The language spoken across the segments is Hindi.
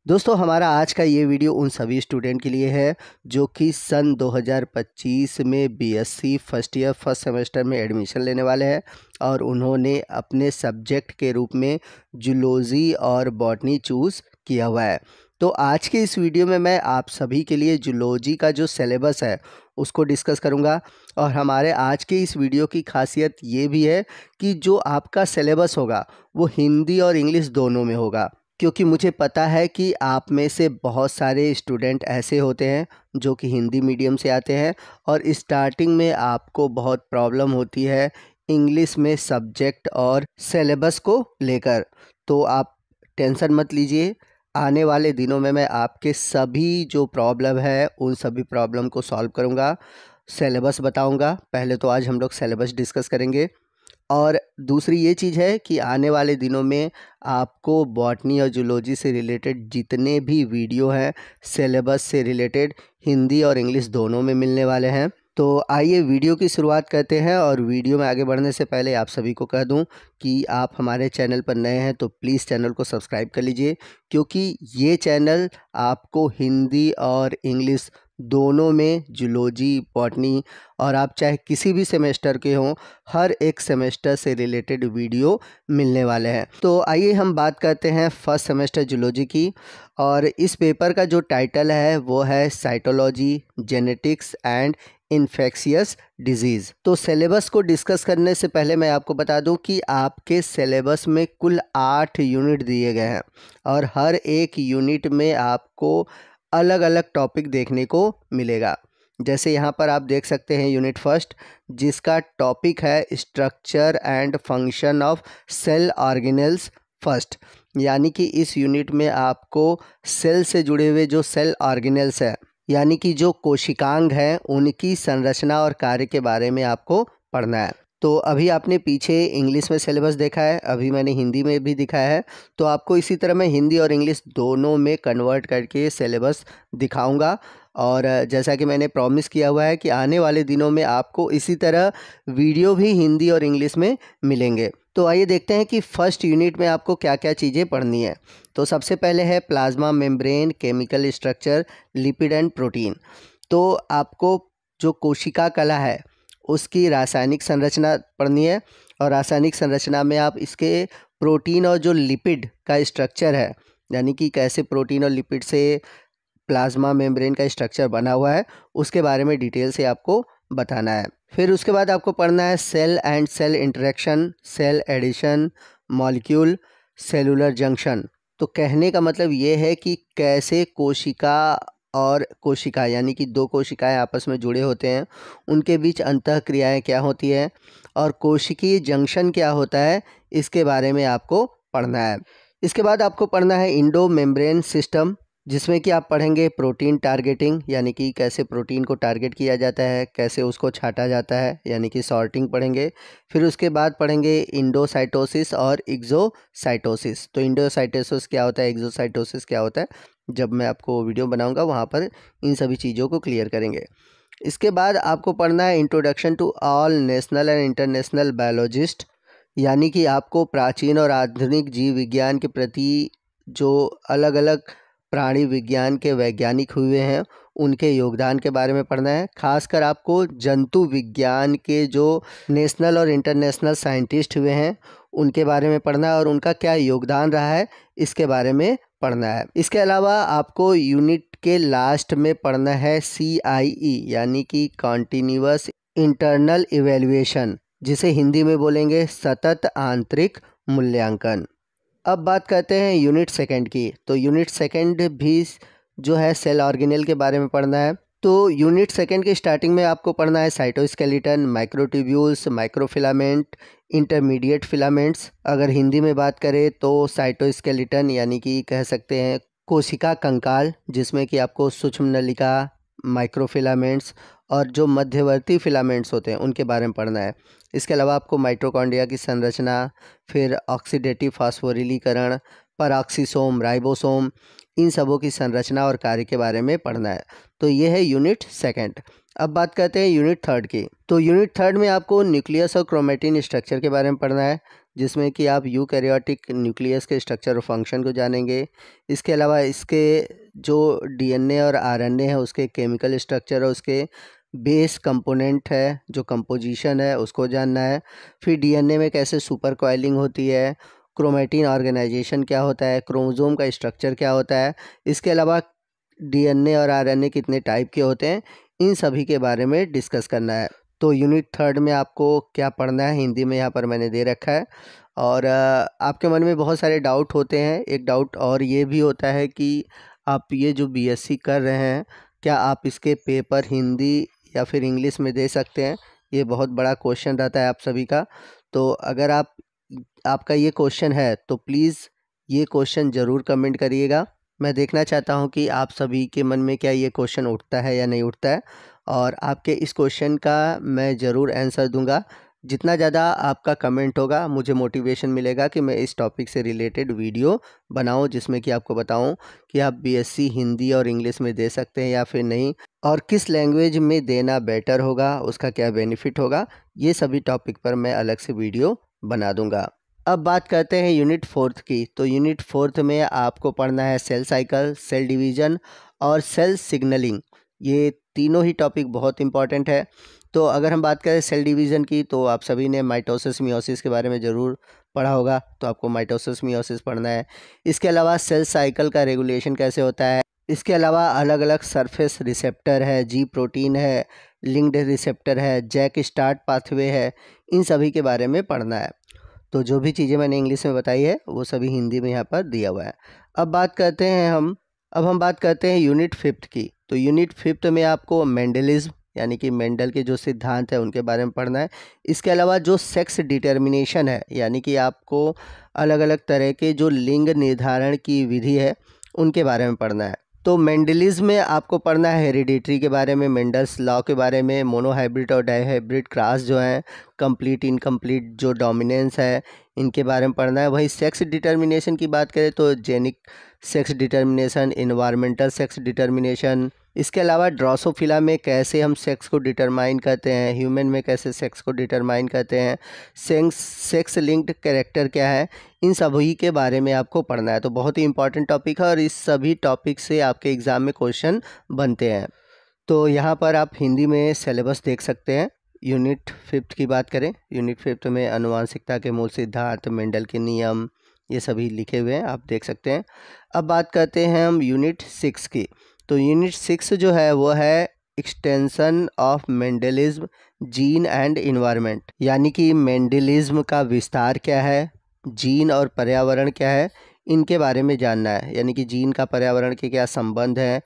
दोस्तों हमारा आज का ये वीडियो उन सभी स्टूडेंट के लिए है जो कि सन 2025 में BSc first year first semester में एडमिशन लेने वाले हैं और उन्होंने अपने सब्जेक्ट के रूप में जूलॉजी और बॉटनी चूज़ किया हुआ है। तो आज के इस वीडियो में मैं आप सभी के लिए जूलॉजी का जो सिलेबस है उसको डिस्कस करूंगा। और हमारे आज के इस वीडियो की खासियत ये भी है कि जो आपका सिलेबस होगा वो हिंदी और इंग्लिश दोनों में होगा, क्योंकि मुझे पता है कि आप में से बहुत सारे स्टूडेंट ऐसे होते हैं जो कि हिंदी मीडियम से आते हैं और स्टार्टिंग में आपको बहुत प्रॉब्लम होती है इंग्लिश में सब्जेक्ट और सिलेबस को लेकर। तो आप टेंशन मत लीजिए, आने वाले दिनों में मैं आपके सभी जो प्रॉब्लम है उन सभी प्रॉब्लम को सॉल्व करूँगा, सिलेबस बताऊँगा। पहले तो आज हम लोग सिलेबस डिस्कस करेंगे और दूसरी ये चीज़ है कि आने वाले दिनों में आपको बॉटनी और जूलॉजी से रिलेटेड जितने भी वीडियो हैं सिलेबस से रिलेटेड हिंदी और इंग्लिश दोनों में मिलने वाले हैं। तो आइए वीडियो की शुरुआत करते हैं। और वीडियो में आगे बढ़ने से पहले आप सभी को कह दूं कि आप हमारे चैनल पर नए हैं तो प्लीज़ चैनल को सब्सक्राइब कर लीजिए, क्योंकि ये चैनल आपको हिंदी और इंग्लिश दोनों में जूलॉजी बॉटनी और आप चाहे किसी भी सेमेस्टर के हों हर एक सेमेस्टर से रिलेटेड वीडियो मिलने वाले हैं। तो आइए हम बात करते हैं फर्स्ट सेमेस्टर जूलॉजी की। और इस पेपर का जो टाइटल है वो है cytology, genetics and infectious disease. तो सिलेबस को डिस्कस करने से पहले मैं आपको बता दूं कि आपके सिलेबस में कुल 8 यूनिट दिए गए हैं और हर एक यूनिट में आपको अलग अलग टॉपिक देखने को मिलेगा। जैसे यहाँ पर आप देख सकते हैं यूनिट फर्स्ट, जिसका टॉपिक है structure and function of cell organelles first. यानी कि इस यूनिट में आपको सेल से जुड़े हुए जो सेल ऑर्गेनेल्स है यानी कि जो कोशिकांग हैं उनकी संरचना और कार्य के बारे में आपको पढ़ना है। तो अभी आपने पीछे इंग्लिश में सिलेबस देखा है, अभी मैंने हिंदी में भी दिखाया है, तो आपको इसी तरह मैं हिंदी और इंग्लिश दोनों में कन्वर्ट करके सिलेबस दिखाऊंगा। और जैसा कि मैंने प्रॉमिस किया हुआ है कि आने वाले दिनों में आपको इसी तरह वीडियो भी हिंदी और इंग्लिश में मिलेंगे। तो आइए देखते हैं कि फर्स्ट यूनिट में आपको क्या क्या चीज़ें पढ़नी है। तो सबसे पहले है plasma membrane, chemical structure, lipid and protein. तो आपको जो कोशिका कला है उसकी रासायनिक संरचना पढ़नी है और रासायनिक संरचना में आप इसके प्रोटीन और जो लिपिड का स्ट्रक्चर है, यानी कि कैसे प्रोटीन और लिपिड से प्लाज्मा मेम्ब्रेन का स्ट्रक्चर बना हुआ है, उसके बारे में डिटेल से आपको बताना है। फिर उसके बाद आपको पढ़ना है cell and cell interaction, cell adhesion, molecule, cellular junction. तो कहने का मतलब ये है कि कैसे कोशिका और कोशिका यानी कि दो कोशिकाएं आपस में जुड़े होते हैं, उनके बीच अंतःक्रियाएं क्या होती हैं और कोशिकीय जंक्शन क्या होता है, इसके बारे में आपको पढ़ना है। इसके बाद आपको पढ़ना है इंडो मेम्ब्रेन सिस्टम, जिसमें कि आप पढ़ेंगे प्रोटीन टारगेटिंग, यानी कि कैसे प्रोटीन को टारगेट किया जाता है, कैसे उसको छाटा जाता है, यानी कि सॉर्टिंग पढ़ेंगे। फिर उसके बाद पढ़ेंगे इंडोसाइटोसिस और एक्सोसाइटोसिस। तो इंडोसाइटोसिस क्या होता है, एक्सोसाइटोसिस क्या होता है, जब मैं आपको वीडियो बनाऊंगा वहाँ पर इन सभी चीज़ों को क्लियर करेंगे। इसके बाद आपको पढ़ना है introduction to all national and international biologist, यानी कि आपको प्राचीन और आधुनिक जीव विज्ञान के प्रति जो अलग अलग प्राणी विज्ञान के वैज्ञानिक हुए हैं उनके योगदान के बारे में पढ़ना है। खासकर आपको जंतु विज्ञान के जो नेशनल और इंटरनेशनल साइंटिस्ट हुए हैं उनके बारे में पढ़ना है और उनका क्या योगदान रहा है इसके बारे में पढ़ना है। इसके अलावा आपको यूनिट के लास्ट में पढ़ना है CIE, यानी कि कॉन्टिन्यूअस इंटरनल इवेल्युएशन, जिसे हिंदी में बोलेंगे सतत आंतरिक मूल्यांकन। अब बात करते हैं यूनिट सेकंड की। तो यूनिट सेकंड भी जो है सेल ऑर्गेनेल के बारे में पढ़ना है। तो यूनिट सेकंड के स्टार्टिंग में आपको पढ़ना है cytoskeleton, microtubules, microfilament, intermediate filaments. अगर हिंदी में बात करें तो साइटोस्केलेटन यानी कि कह सकते हैं कोशिका कंकाल, जिसमें कि आपको सूक्ष्म नलिका, माइक्रोफिलामेंट्स और जो मध्यवर्ती फिलामेंट्स होते हैं उनके बारे में पढ़ना है। इसके अलावा आपको माइटोकॉन्ड्रिया की संरचना, फिर ऑक्सीडेटिव फास्फोरिलीकरण, परऑक्सीसोम, राइबोसोम, इन सबों की संरचना और कार्य के बारे में पढ़ना है। तो ये है यूनिट सेकंड। अब बात करते हैं यूनिट थर्ड की। तो यूनिट थर्ड में आपको न्यूक्लियस और क्रोमेटिन स्ट्रक्चर के बारे में पढ़ना है। जिसमें कि आप यूकैरियोटिक न्यूक्लियस के स्ट्रक्चर और फंक्शन को जानेंगे। इसके अलावा इसके जो डीएनए और आरएनए है उसके केमिकल स्ट्रक्चर और उसके बेस कंपोनेंट है जो कंपोजिशन है उसको जानना है। फिर डीएनए में कैसे सुपर कॉइलिंग होती है, क्रोमेटिन ऑर्गेनाइजेशन क्या होता है, क्रोमोसोम का स्ट्रक्चर क्या होता है, इसके अलावा डीएनए और आरएनए कितने टाइप के होते हैं, इन सभी के बारे में डिस्कस करना है। तो यूनिट 3 में आपको क्या पढ़ना है हिंदी में यहाँ पर मैंने दे रखा है। और आपके मन में बहुत सारे डाउट होते हैं। एक डाउट और ये भी होता है कि आप ये जो बीएससी कर रहे हैं क्या आप इसके पेपर हिंदी या फिर इंग्लिश में दे सकते हैं। ये बहुत बड़ा क्वेश्चन रहता है आप सभी का। तो अगर आपका ये क्वेश्चन है तो प्लीज़ ये क्वेश्चन ज़रूर कमेंट करिएगा। मैं देखना चाहता हूँ कि आप सभी के मन में क्या ये क्वेश्चन उठता है या नहीं उठता है, और आपके इस क्वेश्चन का मैं ज़रूर आंसर दूंगा। जितना ज़्यादा आपका कमेंट होगा मुझे मोटिवेशन मिलेगा कि मैं इस टॉपिक से रिलेटेड वीडियो बनाऊं, जिसमें कि आपको बताऊं कि आप बीएससी हिंदी और इंग्लिश में दे सकते हैं या फिर नहीं, और किस लैंग्वेज में देना बेटर होगा, उसका क्या बेनिफिट होगा। ये सभी टॉपिक पर मैं अलग से वीडियो बना दूंगा। अब बात करते हैं यूनिट 4 की। तो यूनिट 4 में आपको पढ़ना है सेल साइकिल, सेल डिवीज़न और सेल सिग्नलिंग। ये तीनों ही टॉपिक बहुत इंपॉर्टेंट है। तो अगर हम बात करें सेल डिवीज़न की तो आप सभी ने माइटोसिस मियोसिस के बारे में ज़रूर पढ़ा होगा, तो आपको माइटोसिस मियोसिस पढ़ना है। इसके अलावा सेल साइकिल का रेगुलेशन कैसे होता है, इसके अलावा अलग अलग सरफेस रिसेप्टर है, जी प्रोटीन है, लिंक्ड रिसेप्टर है, जैक स्टार्ट पाथवे है, इन सभी के बारे में पढ़ना है। तो जो भी चीज़ें मैंने इंग्लिश में बताई है वो सभी हिंदी में यहाँ पर दिया हुआ है। अब हम बात करते हैं यूनिट 5 की। तो यूनिट 5 में आपको मेंडलिज्म यानी कि मेंडल के जो सिद्धांत है उनके बारे में पढ़ना है। इसके अलावा जो सेक्स डिटर्मिनेशन है यानी कि आपको अलग अलग तरह के जो लिंग निर्धारण की विधि है उनके बारे में पढ़ना है। तो मेंडलिज्म में आपको पढ़ना है हेरिडिटरी के बारे में, मेंडल्स लॉ के बारे में, मोनोहाइब्रिड और डाईहाइब्रिड क्रॉस जो हैं, कंप्लीट इनकम्प्लीट जो डोमिनेंस है इनके बारे में पढ़ना है। वही सेक्स डिटर्मिनेशन की बात करें तो genic sex determination, environmental sex determination, इसके अलावा ड्रोसोफिला में कैसे हम सेक्स को डिटरमाइन करते हैं, ह्यूमन में कैसे सेक्स को डिटरमाइन करते हैं, सेक्स लिंक्ड कैरेक्टर क्या है, इन सभी के बारे में आपको पढ़ना है। तो बहुत ही इंपॉर्टेंट टॉपिक है और इस सभी टॉपिक से आपके एग्ज़ाम में क्वेश्चन बनते हैं। तो यहाँ पर आप हिंदी में सिलेबस देख सकते हैं। यूनिट 5 की बात करें, यूनिट 5 में आनुवंशिकता के मूल सिद्धांत, मेंडल के नियम, ये सभी लिखे हुए हैं, आप देख सकते हैं। अब बात करते हैं हम यूनिट 6 की। तो यूनिट 6 जो है वो है extension of Mendelism, gene and environment, यानी कि मेंडलिज्म का विस्तार क्या है, जीन और पर्यावरण क्या है, इनके बारे में जानना है। यानी कि जीन का पर्यावरण के क्या संबंध है,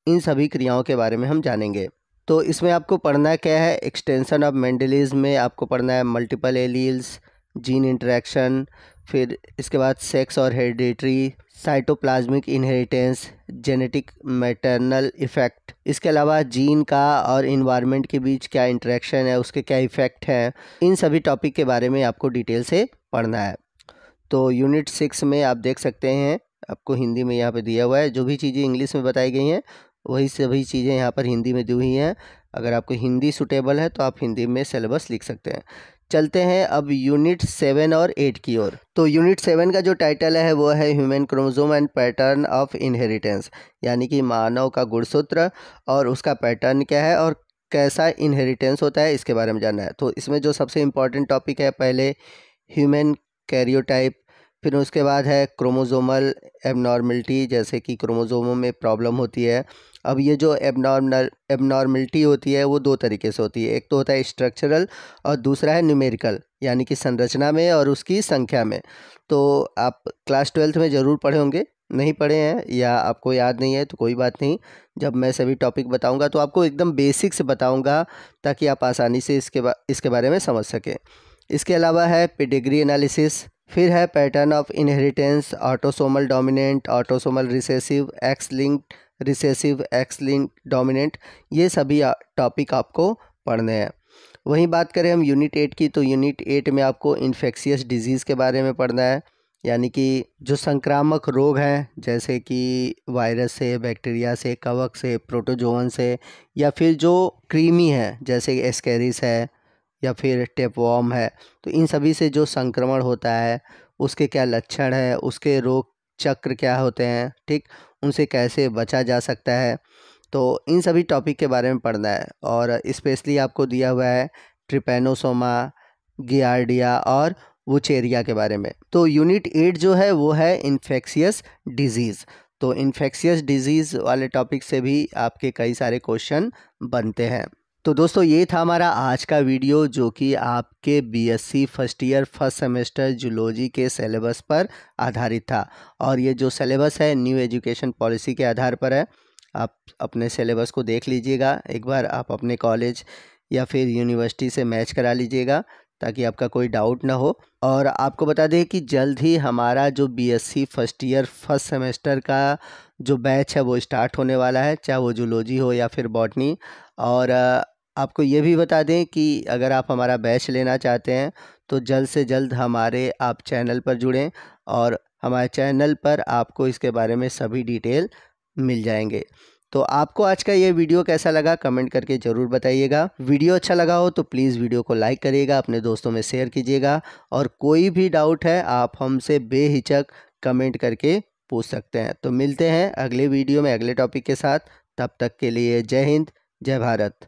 इन सभी क्रियाओं के बारे में हम जानेंगे। तो इसमें आपको पढ़ना क्या है, एक्सटेंशन ऑफ मेंडलिज्म में आपको पढ़ना है मल्टीपल एलील्स, जीन इंटरेक्शन, फिर इसके बाद सेक्स और hereditary, cytoplasmic inheritance, genetic maternal effect, इसके अलावा जीन का और इन्वायरमेंट के बीच क्या इंटरेक्शन है, उसके क्या इफ़ेक्ट हैं, इन सभी टॉपिक के बारे में आपको डिटेल से पढ़ना है। तो यूनिट 6 में आप देख सकते हैं आपको हिंदी में यहाँ पे दिया हुआ है। जो भी चीज़ें इंग्लिश में बताई गई हैं वही सभी चीज़ें यहाँ पर हिंदी में दी हुई हैं। अगर आपको हिंदी सूटेबल है तो आप हिंदी में सिलेबस लिख सकते हैं। चलते हैं अब यूनिट 7 और 8 की ओर। तो यूनिट 7 का जो टाइटल है वो है human chromosome and pattern of inheritance, यानी कि मानव का गुणसूत्र और उसका पैटर्न क्या है और कैसा इनहेरिटेंस होता है, इसके बारे में जानना है। तो इसमें जो सबसे इम्पॉर्टेंट टॉपिक है, पहले ह्यूमन कैरियोटाइप, फिर उसके बाद है क्रोमोसोमल एबनॉर्मलिटी, जैसे कि क्रोमोसोमों में प्रॉब्लम होती है। अब ये जो एबनॉर्मलिटी होती है वो दो तरीके से होती है, एक तो होता है स्ट्रक्चरल और दूसरा है न्यूमेरिकल, यानी कि संरचना में और उसकी संख्या में। तो आप क्लास 12th में ज़रूर पढ़े होंगे, नहीं पढ़े हैं या आपको याद नहीं है तो कोई बात नहीं, जब मैं सभी टॉपिक बताऊंगा तो आपको एकदम बेसिक से बताऊंगा ताकि आप आसानी से इसके बारे में समझ सकें। इसके अलावा है पेडिग्री एनालिसिस, फिर है pattern of inheritance, autosomal dominant, autosomal recessive, x linked recessive, x linked dominant, ये सभी टॉपिक आपको पढ़ने हैं। वहीं बात करें हम यूनिट 8 की, तो यूनिट 8 में आपको इन्फेक्शियस डिजीज़ के बारे में पढ़ना है, यानी कि जो संक्रामक रोग हैं जैसे कि वायरस से, बैक्टीरिया से, कवक से, प्रोटोजोअन से, या फिर जो कृमि है जैसे एस्केरिस है या फिर टेपवॉर्म है, तो इन सभी से जो संक्रमण होता है उसके क्या लक्षण है, उसके रोग चक्र क्या होते हैं, ठीक, उनसे कैसे बचा जा सकता है, तो इन सभी टॉपिक के बारे में पढ़ना है। और स्पेशली आपको दिया हुआ है ट्रिपैनोसोमा, गियार्डिया और वुचेरिया के बारे में। तो यूनिट 8 जो है वो है इन्फेक्शियस डिजीज़। तो इन्फेक्शियस डिजीज़ वाले टॉपिक से भी आपके कई सारे क्वेश्चन बनते हैं। तो दोस्तों ये था हमारा आज का वीडियो, जो कि आपके BSc first year first semester zoology के सिलेबस पर आधारित था। और ये जो सिलेबस है न्यू एजुकेशन पॉलिसी के आधार पर है। आप अपने सिलेबस को देख लीजिएगा एक बार, आप अपने कॉलेज या फिर यूनिवर्सिटी से मैच करा लीजिएगा ताकि आपका कोई डाउट ना हो। और आपको बता दें कि जल्द ही हमारा जो BSc first year first semester का जो बैच है वो स्टार्ट होने वाला है, चाहे वो जूलॉजी हो या फिर बॉटनी। और आपको ये भी बता दें कि अगर आप हमारा बैच लेना चाहते हैं तो जल्द से जल्द हमारे आप चैनल पर जुड़ें, और हमारे चैनल पर आपको इसके बारे में सभी डिटेल मिल जाएंगे। तो आपको आज का ये वीडियो कैसा लगा कमेंट करके ज़रूर बताइएगा। वीडियो अच्छा लगा हो तो प्लीज़ वीडियो को लाइक करिएगा, अपने दोस्तों में शेयर कीजिएगा, और कोई भी डाउट है आप हमसे बेहिचक कमेंट करके पूछ सकते हैं। तो मिलते हैं अगले वीडियो में अगले टॉपिक के साथ। तब तक के लिए जय हिंद, जय भारत।